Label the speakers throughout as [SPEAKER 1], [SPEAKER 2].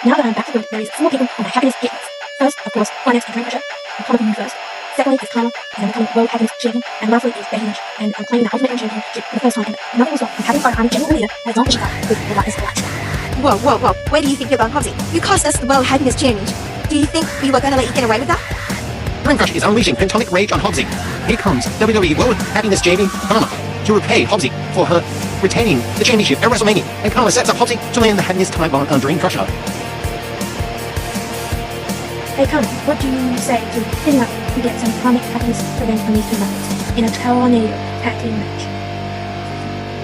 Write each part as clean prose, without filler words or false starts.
[SPEAKER 1] Now that I'm back to the there is four people on the happiness hit list. First, of course, finance and dream pressure. I'm coming from you first. Secondly is Karma, and I'm becoming world happiness champion. And lastly is Becky Lynch, and I'm claiming the ultimate dream championship for the first time ever. Nothing will stop from having fun. I'm general leader as long as she does with the lightest clutch.
[SPEAKER 2] Whoa. Where do you think you're going, Hobbsy? You cost us the World Happiness Challenge. Do you think we were going to let you get away with that?
[SPEAKER 3] Dream Crusher is unleashing Pentonic Rage on Hobbsy. Here comes WWE World Happiness Champion Karma to repay Hobbsy for her retaining the championship at WrestleMania. And Karma sets up Hobbsy to land the happiness time bomb on Dream Crusher.
[SPEAKER 1] Hey Karma, what do you say to hitting up to get some karmic happiness event on these two months in a tornado tag team match?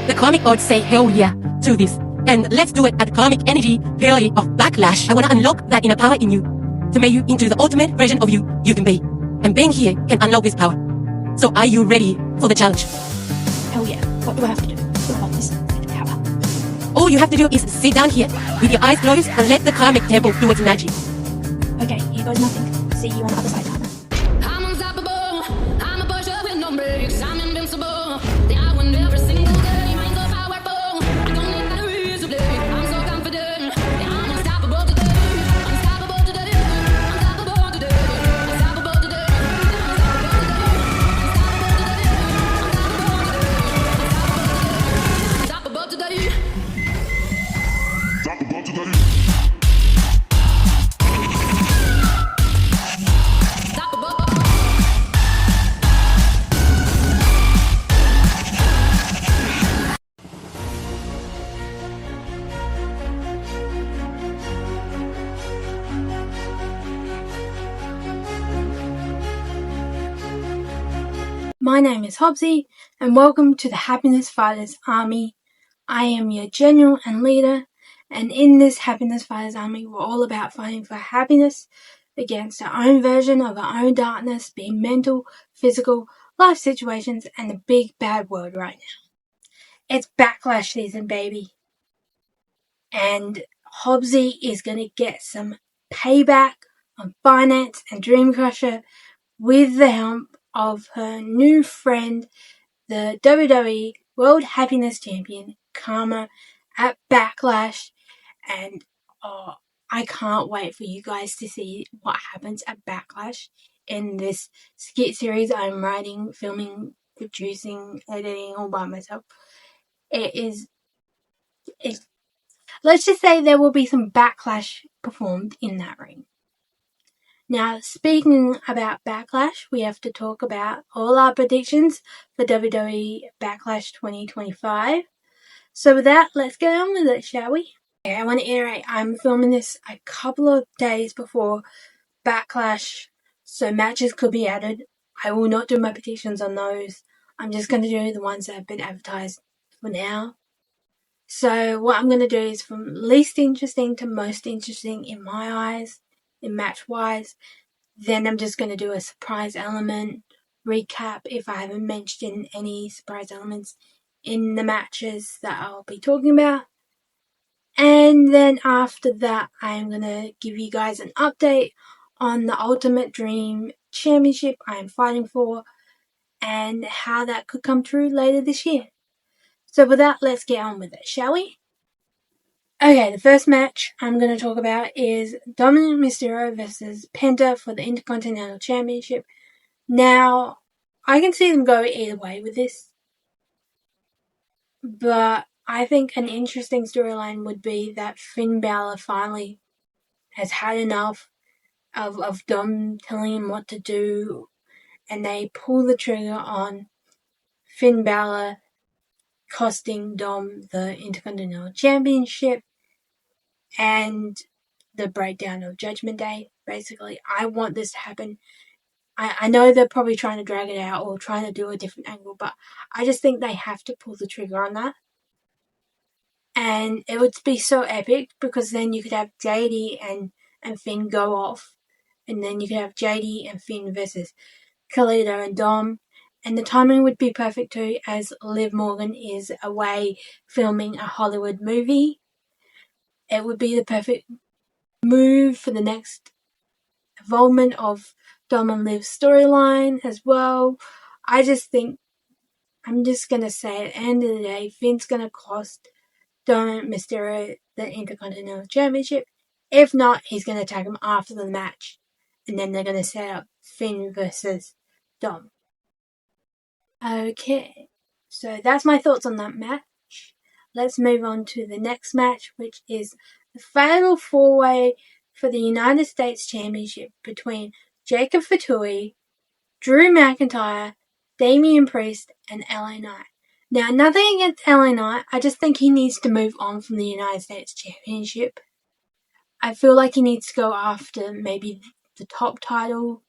[SPEAKER 4] The Karmic gods say hell yeah to this. And let's do it at Karmic Energy Valley of Backlash. I want to unlock that inner power in you to make you into the ultimate version of you can be. And being here can unlock this power. So are you ready for the challenge?
[SPEAKER 1] Hell yeah. What do I have to do to unlock this power?
[SPEAKER 4] All you have to do is sit down here with your eyes closed and let the Karmic temple do its magic.
[SPEAKER 1] Okay, here goes nothing. See you on the other side, Karma.
[SPEAKER 5] I'm unstoppable. I'm a pusher with no brakes. I'm invincible. Yeah, I win every single game. I'm so powerful. I don't need batteries to play. I'm so confident. Yeah, I'm unstoppable today. Unstoppable today. Unstoppable today. Unstoppable today. Unstoppable today. Unstoppable today.
[SPEAKER 1] My name is Hobbsy, and welcome to the Happiness Fighters Army. I am your general and leader, and in this Happiness Fighters Army, we're all about fighting for happiness against our own version of our own darkness, being mental, physical, life situations, and the big bad word right now. It's Backlash season, baby. And Hobbsy is going to get some payback on Finance and Dream Crusher with the help of her new friend, the WWE World Happiness Champion, Karma, at Backlash. And I can't wait for you guys to see what happens at Backlash in this skit series I'm writing, filming, producing, editing all by myself. Let's just say there will be some Backlash performed in that ring. Now, speaking about Backlash, we have to talk about all our predictions for WWE Backlash 2025. So with that, let's get on with it, shall we? Okay, I want to iterate, I'm filming this a couple of days before Backlash, so matches could be added. I will not do my predictions on those. I'm just going to do the ones that have been advertised for now. So what I'm going to do is from least interesting to most interesting in my eyes, in match-wise. Then I'm just going to do a surprise element recap if I haven't mentioned any surprise elements in the matches that I'll be talking about. And then after that, I'm going to give you guys an update on the Ultimate Dream Championship I am fighting for and how that could come true later this year. So with that, let's get on with it, shall we? Okay, the first match I'm going to talk about is Dominic Mysterio versus Penta for the Intercontinental Championship. Now, I can see them go either way with this, but I think an interesting storyline would be that Finn Balor finally has had enough of Dom telling him what to do, and they pull the trigger on Finn Balor costing Dom the Intercontinental Championship and the breakdown of Judgment Day. Basically, I want this to happen. I know they're probably trying to drag it out or trying to do a different angle, but I just think they have to pull the trigger on that. And it would be so epic because then you could have JD and Finn go off, and then you could have JD and Finn versus Carlito and Dom. And the timing would be perfect too, as Liv Morgan is away filming a Hollywood movie. It would be the perfect move for the next involvement of Dom and Liv's storyline as well. I just think, I'm just going to say at the end of the day, Finn's going to cost Dom Mysterio the Intercontinental Championship. If not, he's going to attack him after the match. And then they're going to set up Finn versus Dom. Okay, so that's my thoughts on that match. Let's move on to the next match, which is the fatal four-way for the United States Championship between Jacob Fatu, Drew McIntyre, Damian Priest, and LA Knight. Now, nothing against LA Knight, I just think he needs to move on from the United States Championship. I feel like he needs to go after maybe the top title,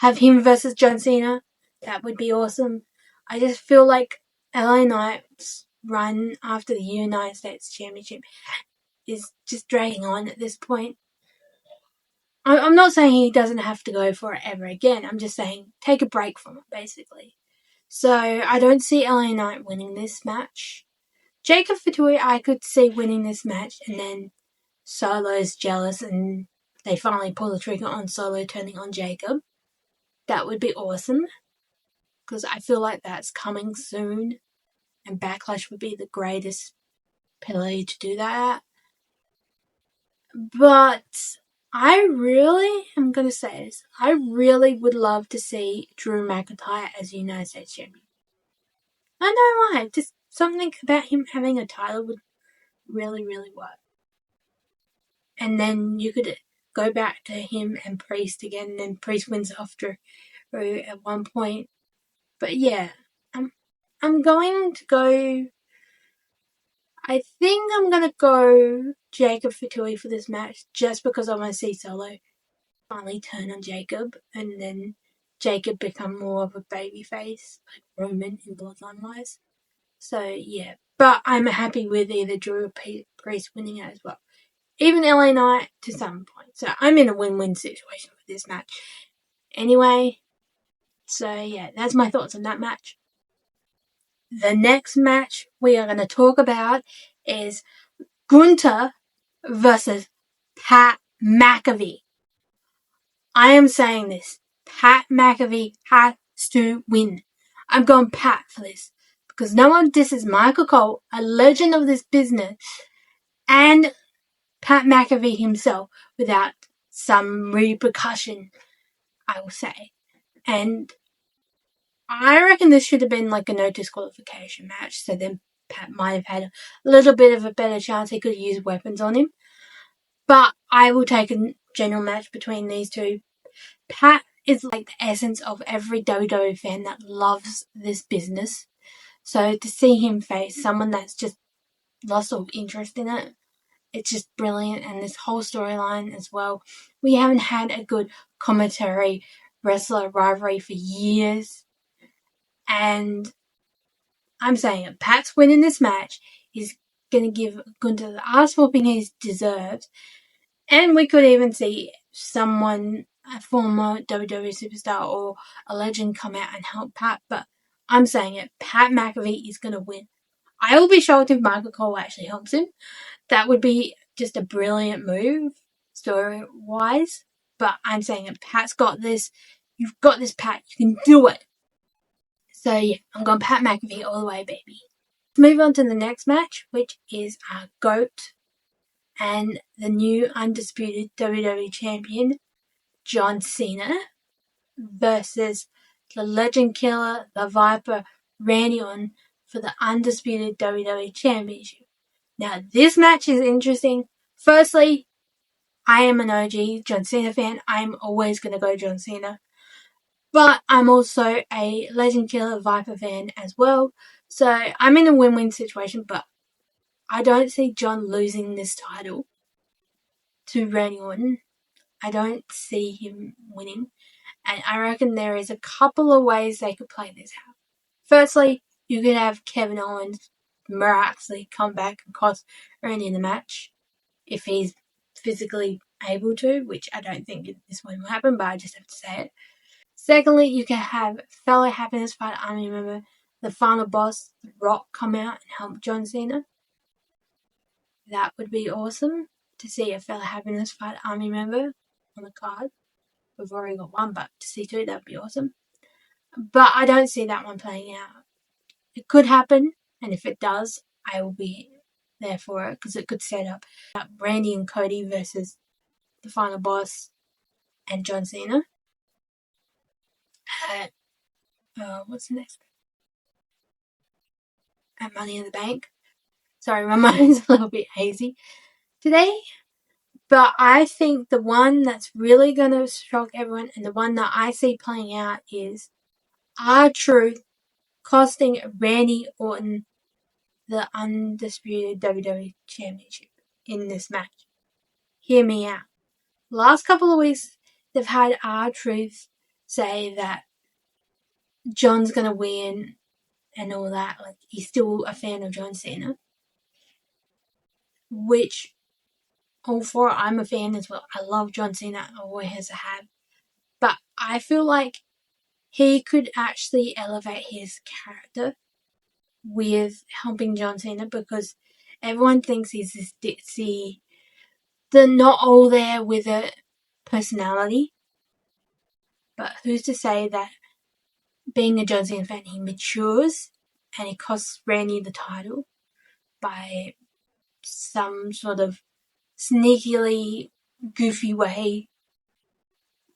[SPEAKER 1] have him versus John Cena. That would be awesome. I just feel like LA Knight's run after the United States Championship is just dragging on at this point. I'm not saying he doesn't have to go for it ever again. I'm just saying take a break from it, basically. So I don't see LA Knight winning this match. Jacob Fatu, I could see winning this match, and then Solo's jealous and they finally pull the trigger on Solo turning on Jacob. That would be awesome, because I feel like that's coming soon, and Backlash would be the greatest ability to do that. But I really am going to say this. I really would love to see Drew McIntyre as United States Champion. I don't know why. Just something about him having a title would really, really work. And then you could go back to him and Priest again, and then Priest wins off Drew at one point. But yeah, I'm going to go... I think I'm going to go Jacob Fatu for this match, just because I want to see Solo finally turn on Jacob, and then Jacob become more of a babyface, like Roman in Bloodline-wise. So yeah, but I'm happy with either Drew or Priest winning it as well. Even LA Knight to some point. So I'm in a win-win situation with this match. Anyway, so yeah, that's my thoughts on that match. The next match we are going to talk about is Gunther versus Pat McAfee. I am saying this. Pat McAfee has to win. I'm going Pat for this, because no one disses Michael Cole, a legend of this business, and Pat McAfee himself without some repercussion, I will say. And I reckon this should have been like a no disqualification match, so then Pat might have had a little bit of a better chance. He could use weapons on him. But I will take a general match between these two. Pat is like the essence of every WWE fan that loves this business. So to see him face someone that's just lost all interest in it, it's just brilliant. And this whole storyline as well. We haven't had a good commentary wrestler rivalry for years. And I'm saying it. Pat's winning this match. He's going to give Gunther the ass whooping he deserves. And we could even see someone, a former WWE superstar or a legend, come out and help Pat. But I'm saying it. Pat McAfee is going to win. I will be shocked if Michael Cole actually helps him. That would be just a brilliant move, story-wise. But I'm saying it. Pat's got this. You've got this, Pat. You can do it. So yeah, I'm going Pat McAfee all the way, baby. Let's move on to the next match, which is our GOAT and the new undisputed WWE Champion, John Cena, versus the Legend Killer, the Viper, Randy Orton for the undisputed WWE Championship. Now, this match is interesting. Firstly, I am an OG John Cena fan. I'm always going to go John Cena. But I'm also a Legend Killer Viper fan as well. So I'm in a win-win situation, but I don't see John losing this title to Randy Orton. I don't see him winning. And I reckon there is a couple of ways they could play this out. Firstly, you could have Kevin Owens miraculously come back and cost Randy the match if he's physically able to, which I don't think this one will happen, but I just have to say it. Secondly, you can have fellow Happiness Fight Army member, the final boss, The Rock, come out and help John Cena. That would be awesome to see a fellow Happiness Fight Army member on the card. We've already got one, but to see two, that would be awesome. But I don't see that one playing out. It could happen, and if it does, I will be there for it, because it could set up Randy and Cody versus the Final Boss and John Cena at what's the next? At Money in the Bank. Sorry, my mind's a little bit hazy today. But I think the one that's really going to shock everyone and the one that I see playing out is R-Truth costing Randy Orton the undisputed WWE Championship in this match. Hear me out. Last couple of weeks, they've had R-Truth say that John's going to win and all that. Like, he's still a fan of John Cena. Which, all for it, I'm a fan as well. I love John Cena, always have. But I feel like he could actually elevate his character with helping John Cena, because everyone thinks he's this ditzy, they're not all there with a personality. But who's to say that being a John Cena fan, he matures and he costs Randy the title by some sort of sneakily goofy way,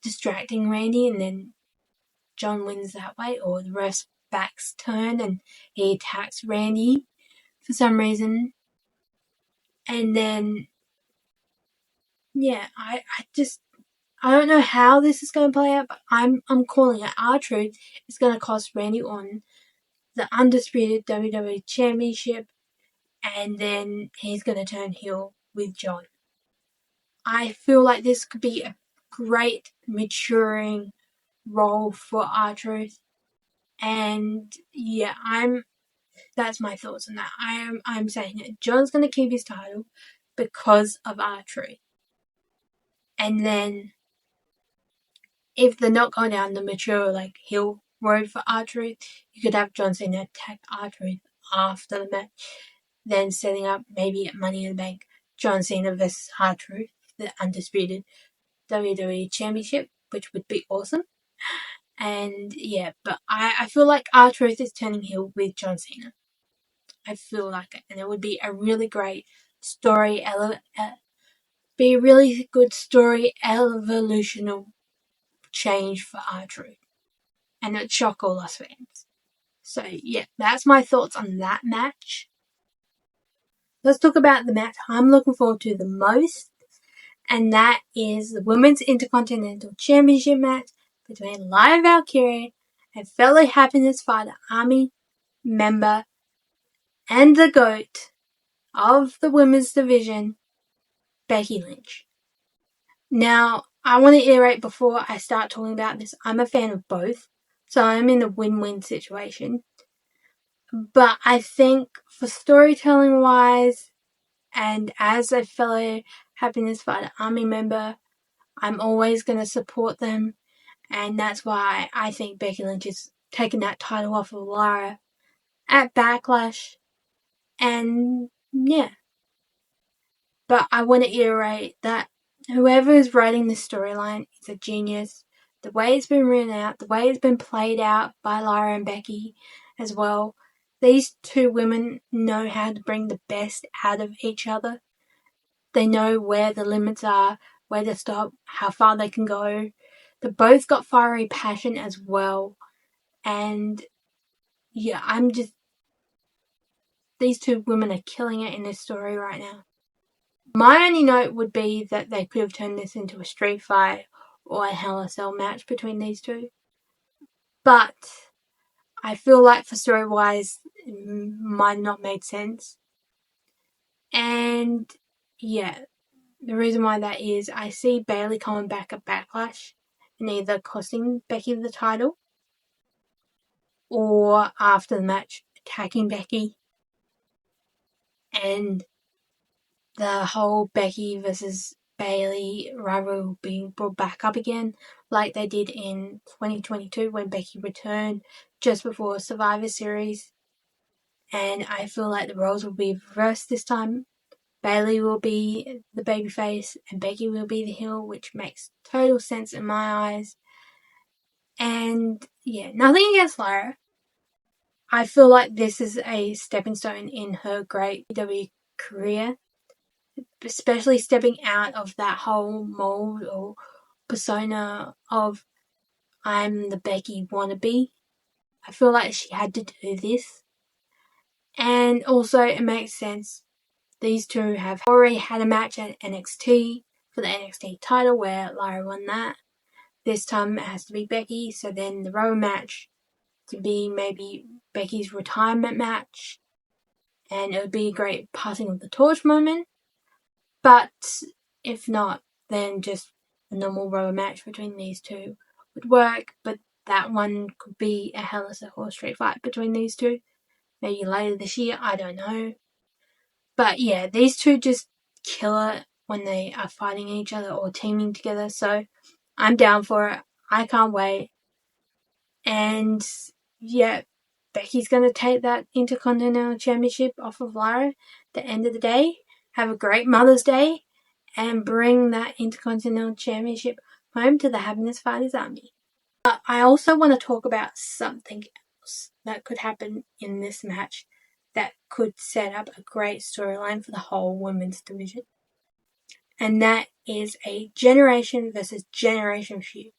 [SPEAKER 1] distracting Randy, and then John wins that way, or the ref's back's turned and he attacks Randy for some reason. And then, yeah, I don't know how this is going to play out, but I'm calling it. R-Truth is going to cost Randy Orton the undisputed WWE Championship, and then he's going to turn heel with John. I feel like this could be a great maturing role for R-Truth, and yeah, that's my thoughts on that. I'm saying that John's going to keep his title because of R-Truth, and then if they're not going down the mature like heel road for R-Truth, you could have John Cena attack R-Truth after the match, then setting up maybe at Money in the Bank John Cena versus R-Truth, the undisputed WWE Championship, which would be awesome. And yeah, but I feel like R-Truth is turning heel with John Cena. I feel like it, and it would be a really great story, be a really good story evolutional change for R-Truth, and it'd shock all us fans. So yeah, that's my thoughts on that match. Let's talk about the match I'm looking forward to the most, and that is the Women's Intercontinental Championship match between Lyra Valkyria and fellow Happiness Fighter Army member and the GOAT of the women's division, Becky Lynch. Now, I want to iterate before I start talking about this. I'm a fan of both, so I'm in a win-win situation. But I think for storytelling wise, and as a fellow Happiness Fighter Army member, I'm always going to support them. And that's why I think Becky Lynch is taking that title off of Lyra at Backlash. And yeah. But I want to iterate that whoever is writing this storyline is a genius. The way it's been written out, the way it's been played out by Lyra and Becky as well. These two women know how to bring the best out of each other. They know where the limits are, where to stop, how far they can go. They both got fiery passion as well. And yeah, these two women are killing it in this story right now. My only note would be that they could have turned this into a street fight or a Hell in a Cell match between these two. But I feel like for story-wise, it might not make sense. And yeah, the reason why that is, I see Bayley coming back at Backlash and either costing Becky the title or after the match attacking Becky, and the whole Becky versus Bayley rivalry being brought back up again like they did in 2022 when Becky returned just before Survivor Series. And I feel like the roles will be reversed this time. Bayley will be the babyface and Becky will be the heel, which makes total sense in my eyes. And yeah, nothing against Lyra. I feel like this is a stepping stone in her great WWE career. especially stepping out of that whole mold or persona of I'm the Becky wannabe. I feel like she had to do this. And also it makes sense. These two have already had a match at NXT for the NXT title where Lyra won that. This time it has to be Becky, so then the Raw match to be maybe Becky's retirement match. And it would be a great passing of the torch moment. But if not, then just a normal Raw match between these two would work. But that one could be a Hell in a Cell straight fight between these two. Maybe later this year, I don't know. But yeah, these two just kill it when they are fighting each other or teaming together. So I'm down for it. I can't wait. And yeah, Becky's going to take that Intercontinental Championship off of Lyra at the end of the day. Have a great Mother's Day and bring that Intercontinental Championship home to the Happiness Fighters Army. But I also want to talk about something else that could happen in this match that could set up a great storyline for the whole women's division. And that is a generation versus generation feud.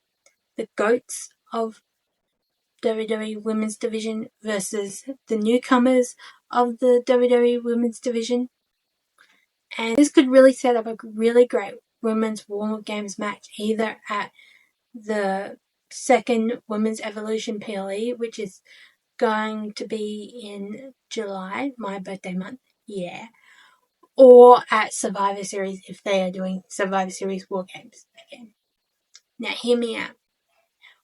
[SPEAKER 1] The GOATs of WWE Women's Division versus the newcomers of the WWE Women's Division. And this could really set up a really great Women's War Games match, either at the second Women's Evolution PLE, which is going to be in July, my birthday month, yeah, or at Survivor Series if they are doing Survivor Series War Games again. Now hear me out.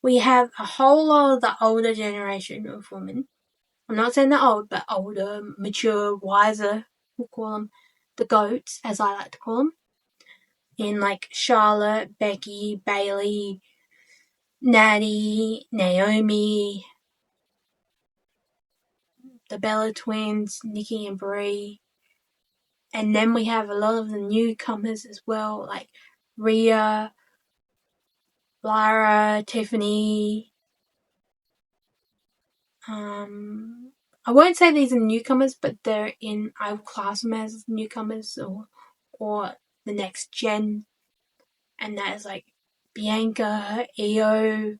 [SPEAKER 1] We have a whole lot of the older generation of women. I'm not saying they're old, but older, mature, wiser, we'll call them the GOATs, as I like to call them. In like Charlotte, Becky, Bayley, Natty, Naomi, the Bella Twins, Nikki and Brie. And then we have a lot of the newcomers as well, like Rhea, Lyra, Tiffany. I won't say these are newcomers, but they're in, I would class them as newcomers or the next gen. And that is like Bianca, Io,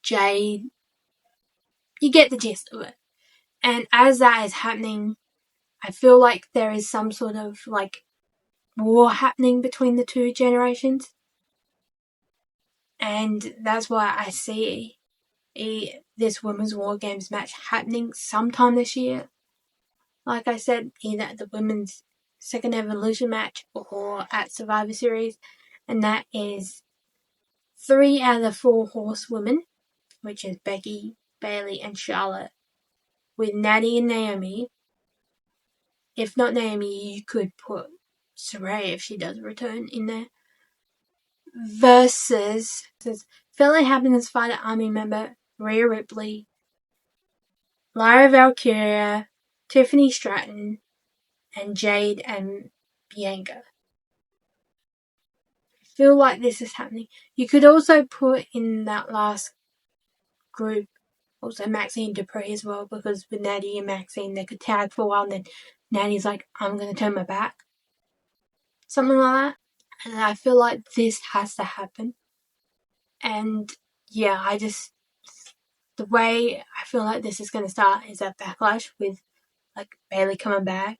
[SPEAKER 1] Jade. You get the gist of it. And as that is happening, I feel like there is some sort of like war happening between the two generations. And that's why I see this Women's War Games match happening sometime this year. Like I said, either at the Women's Second Evolution match or at Survivor Series. And that is 3 out of the 4 horsewomen, which is Becky, Bayley, and Charlotte, with Natty and Naomi. If not Naomi, you could put Saraya if she does return in there. Versus fellow Happiness Fighter Army member Rhea Ripley, Lyra Valkyria, Tiffany Stratton, and Jade and Bianca. I feel like this is happening. You could also put in that last group also Maxine Dupree as well, because with Natty and Maxine they could tag for a while and then Natty's like, I'm going to turn my back. Something like that. And I feel like this has to happen. And yeah, the way I feel like this is going to start is at Backlash with like Bayley coming back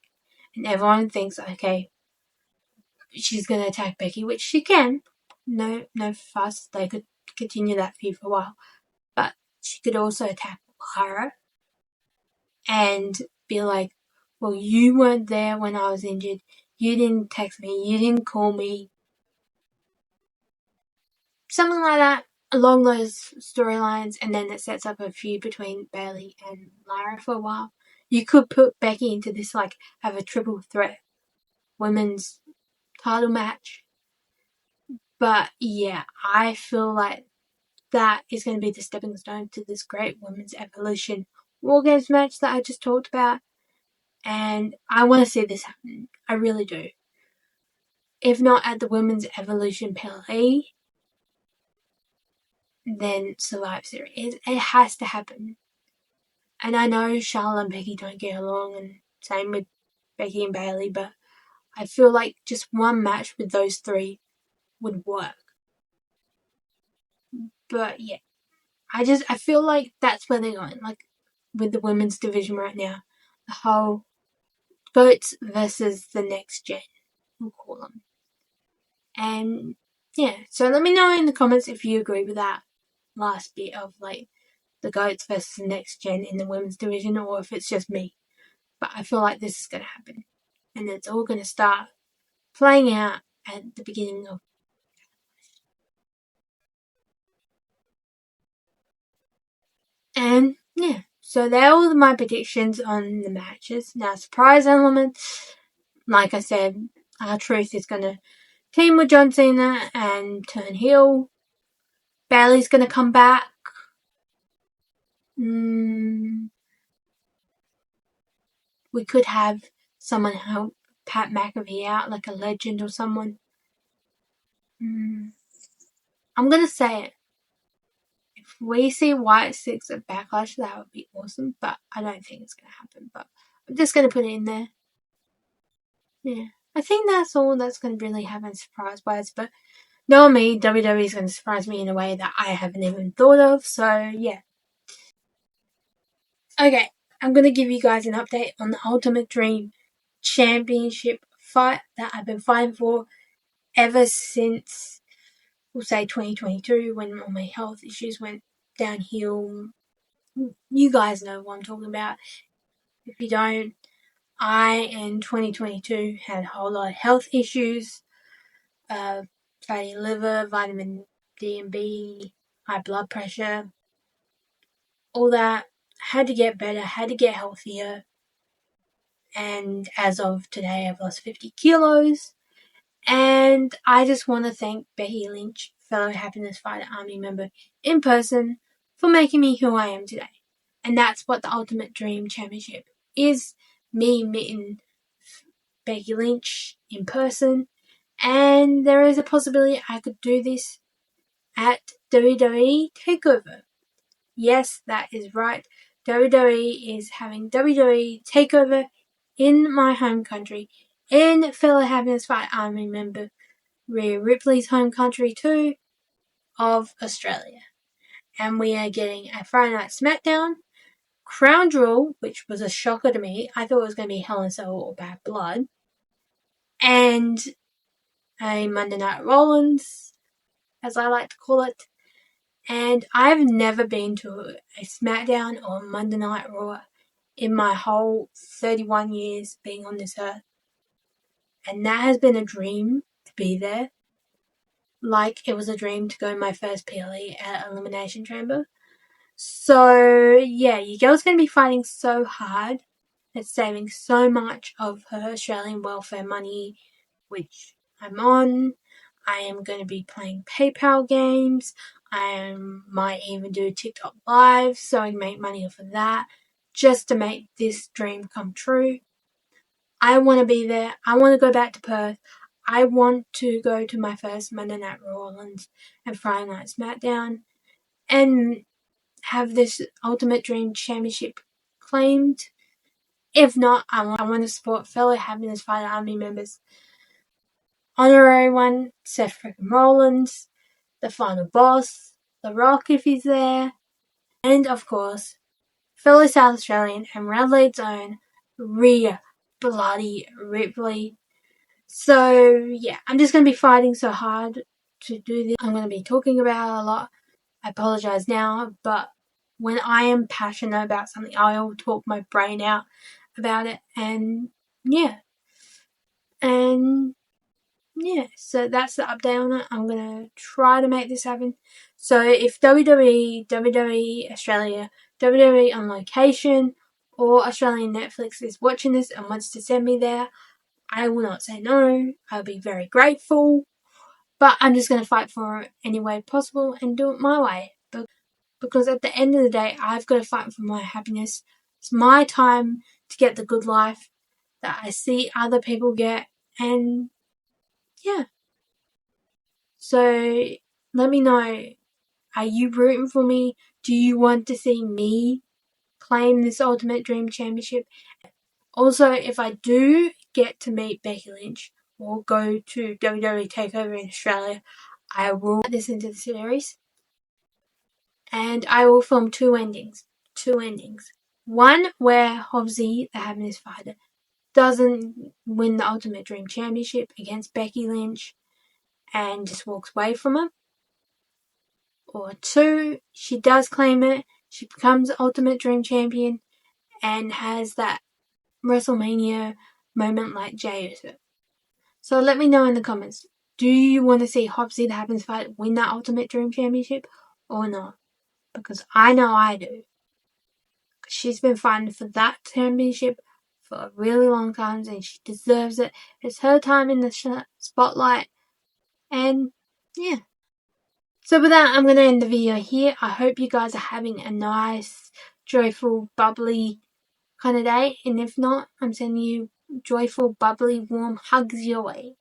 [SPEAKER 1] and everyone thinks, okay, she's going to attack Becky, which she can. No fuss. They could continue that feud for a while. But she could also attack Lyra and be like, well, you weren't there when I was injured. You didn't text me. You didn't call me. Something like that, along those storylines, and then it sets up a feud between Bayley and Lyra for a while. You could put Becky into this, like, have a triple threat women's title match. But yeah, I feel like that is going to be the stepping stone to this great Women's Evolution War Games match that I just talked about. And I want to see this happen. I really do. If not at the Women's Evolution PLE, then Survivor Series. It has to happen. And I know Charlotte and Becky don't get along, and same with Becky and Bayley, but I feel like just one match with those three would work. But yeah, I feel like that's where they're going, like with the women's division right now. The whole GOATs versus the next gen, we'll call them. And yeah, so let me know in the comments if you agree with that last bit of like the GOATs versus the next gen in the women's division, or if it's just me. But I feel like this is going to happen. And it's all going to start playing out at the beginning of. And yeah, so they're all my predictions on the matches. Now, surprise element, like I said, R-Truth is going to team with John Cena and turn heel. Bayley's going to come back. We could have someone help Pat McAfee out, like a legend or someone. I'm going to say it. If we see White Sticks at Backlash, that would be awesome, but I don't think it's going to happen. But I'm just going to put it in there. Yeah, I think that's all that's going to really happen surprise-wise, but knowing me, WWE is going to surprise me in a way that I haven't even thought of, so yeah. Okay, I'm going to give you guys an update on the Ultimate Dream Championship fight that I've been fighting for ever since, we'll say 2022, when all my health issues went downhill. You guys know what I'm talking about. If you don't, I in 2022 had a whole lot of health issues, fatty liver, vitamin D and B, high blood pressure, all that. Had to get better, had to get healthier, and as of today I've lost 50 kilos, and I just want to thank Becky Lynch, fellow Happiness Fighter Army member, in person for making me who I am today. And that's what the Ultimate Dream Championship is, me meeting Becky Lynch in person, and there is a possibility I could do this at WWE TakeOver. Yes, that is right. WWE is having WWE TakeOver in my home country, in fellow Happiness Fight Army member Rhea Ripley's home country too, of Australia. And we are getting a Friday Night SmackDown, Crown Jewel, which was a shocker to me. I thought it was going to be Hell in a Cell or Bad Blood, and a Monday Night Rollins, as I like to call it. And I've never been to a SmackDown or Monday Night Raw in my whole 31 years being on this earth. And that has been a dream to be there. Like it was a dream to go to my first PLE at Elimination Chamber. So, yeah, your girl's going to be fighting so hard. It's saving so much of her Australian welfare money, which I'm on. I am going to be playing PayPal games. I might even do TikTok Live so I can make money off of that, just to make this dream come true. I want to be there. I want to go back to Perth. I want to go to my first Monday Night Rollins and Friday Night SmackDown and have this Ultimate Dream Championship claimed. If not, I want to support fellow Happiness Fighter Army members. Honorary one, Seth freaking Rollins, the final boss, The Rock if he's there, and of course, fellow South Australian and Radleigh's own Rhea Bloody Ripley. So yeah, I'm just going to be fighting so hard to do this. I'm going to be talking about it a lot. I apologise now, but when I am passionate about something, I'll talk my brain out about it, and yeah. So that's the update on it. I'm going to try to make this happen. So if WWE Australia, WWE on location, or Australian Netflix is watching this and wants to send me there, I will not say no. I'll be very grateful. But I'm just going to fight for it any way possible and do it my way. Because at the end of the day, I've got to fight for my happiness. It's my time to get the good life that I see other people get. And yeah. So let me know, are you rooting for me? Do you want to see me claim this Ultimate Dream Championship? Also, if I do get to meet Becky Lynch or go to WWE TakeOver in Australia, I will add this into the series. And I will film two endings. One where Hobbsy, the Happiness Fighter, doesn't win the Ultimate Dream Championship against Becky Lynch and just walks away from him. Or two, she does claim it, she becomes Ultimate Dream Champion and has that WrestleMania moment like Jey Uso. So let me know in the comments, do you want to see Hobbsy the Happiness Fighter win that Ultimate Dream Championship or not? Because I know I do. She's been fighting for that championship for a really long time and she deserves it. It's her time in the spotlight. And yeah. So with that, I'm going to end the video here. I hope you guys are having a nice, joyful, bubbly kind of day. And if not, I'm sending you joyful, bubbly, warm hugs your way.